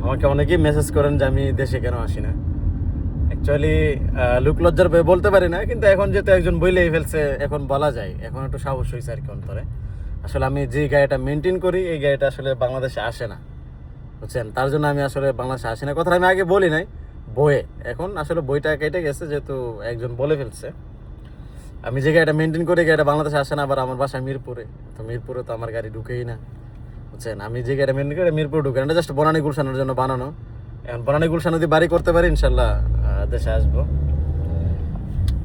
আমাকে অনেকেই মেসেজ করেন যে আমি দেশে কেন আসি না। অ্যাকচুয়ালি লোকলজ্জার ভয়ে বলতে পারি না, কিন্তু এখন যেহেতু একজন বইলেই ফেলছে এখন বলা যায়, এখন একটু সাহস হয়েছে আর কি অন্তরে। আসলে আমি যে গাড়িটা মেনটেন করি এই গাড়িটা আসলে বাংলাদেশে আসে না, বুঝছেন? তার জন্য আমি আসলে বাংলাদেশে আসি না। কথাটা আমি আগে বলি নাই বইয়ে, এখন আসলে বইটা কেটে গেছে যেহেতু একজন বলে ফেলছে। আমি যে গাড়িটা মেনটেন করি গাড়িটা বাংলাদেশে আসে না, আবার আমার বাসা মিরপুরে, তো মিরপুরে তো আমার গাড়ি ঢুকেই না, বুঝছেন? আমি যে গাড়িটা মেনটেন করি মিরপুরে ঢুকে না, এটা জাস্ট বনানী গুলশানের জন্য বানানো। এখন বনানী গুলশান যদি বাড়ি করতে পারি ইনশাল্লাহ দেশে আসবো।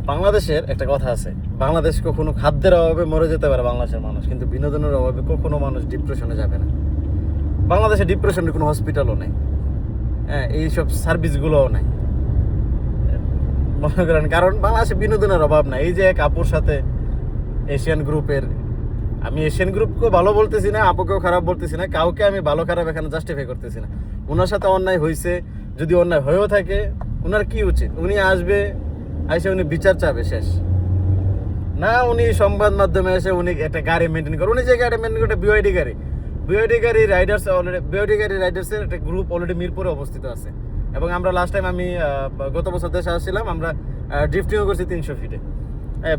বাংলাদেশের একটা কথা আছে, বাংলাদেশ কখনো খাদ্যের অভাবে মরে যেতে পারে বাংলাদেশের মানুষ, কিন্তু বিনোদনের অভাবে কখনো মানুষ ডিপ্রেশনে যাবে না। বাংলাদেশে ডিপ্রেশনের কোনো হসপিটালও নেই, হ্যাঁ, এইসব সার্ভিসগুলোও নাই, মনে করেন। কারণ বাংলাদেশে বিনোদনের অভাব নাই। এই যে এক আপুর সাথে এশিয়ান গ্রুপের, আমি এশিয়ান গ্রুপকেও ভালো বলতেছি না, আপুকেও খারাপ বলতেছি না, কাউকে আমি ভালো খারাপ এখানে জাস্টিফাই করতেছি না। ওনার সাথে অন্যায় হয়েছে, যদি অন্যায় হয়েও থাকে ওনার কি উচিত? উনি আসবে, আইসে উনি বিচার চাবে, শেষ না? উনি সংবাদ মাধ্যমে এসে উনি একটা গাড়ি মেনটেন করে, উনি যে গাড়ি মেনটেন করে বিওআইডি গাড়ি, বিওআইডি গাড়ি রাইডার্স অলরেডি, বিওআইডি গাড়ি রাইডার্সের একটা গ্রুপ অলরেডি মিরপুরে অবস্থিত আছে। এবং আমরা লাস্ট টাইম আমি গত বছর দেশে আসছিলাম, আমরা ড্রিফটিংও করছি 300 ফিটে।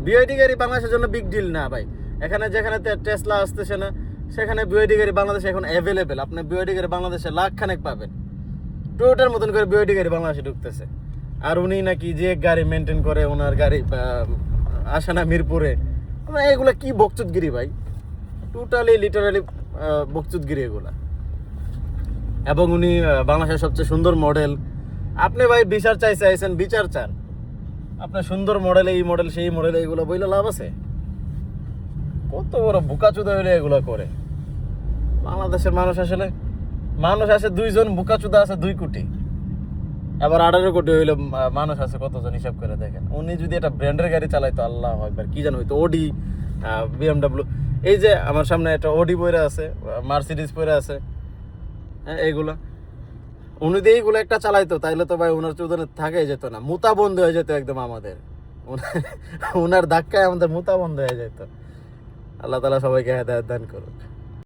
বিওআইডি গাড়ি বাংলাদেশের জন্য বিগ ডিল না ভাই। এখানে যেখানে টেসলা আসতেছে না সেখানে বিওআইডি গাড়ি বাংলাদেশে এখন অ্যাভেলেবেল। আপনি বিওআইডি গাড়ি বাংলাদেশে লাখখানেক পাবেন, টয়োটার মতন করে বিওআইডি গাড়ি বাংলাদেশে ঢুকতেছে। আর উনি নাকি যে গাড়ি মেনটেন করে, ওনার গাড়ি আসে না মিরপুরে। এগুলা কি বকচুদগিরি ভাই, টোটালি লিটারালি বকচুদগিরি এগুলা। এবং উনি বাংলাদেশের সবচেয়ে সুন্দর মডেল। আপনি ভাই বিচার চাইছেন, বিচার চান, আপনার সুন্দর মডেল, এই মডেল সেই মডেল, এইগুলো বইলে লাভ আছে? কত বড় বুকাচুদা হইলে এগুলো করে বাংলাদেশের মানুষ। আসলে মানুষ আছে 2 জন, বুকাচুদা আছে 2 কোটি, আবার 18 কোটি হইলে মানুষ আছে কতজন হিসাব করে দেখেন। উনি যদি একটা ব্র্যান্ডের গাড়ি চালাইতো, আল্লাহ একবার কি জানো হইতো, ওডি, বিএমডাব্লিউ। এই যে আমার সামনে একটা ওডি পরে আছে, মার্সিডিজ পরে আছে, হ্যাঁ, এইগুলা উনি দিয়ে এইগুলো একটা চালাইতো, তাইলে তো ভাই ওনার চৌধুরী থাকাই যেত না, মুতা বন্ধ হয়ে যেত একদম আমাদের। ওনার ধাক্কায় আমাদের মুতা বন্ধ হয়ে যেত। আল্লাহ তাআলা সবাইকে হেদায়েত দান করুক।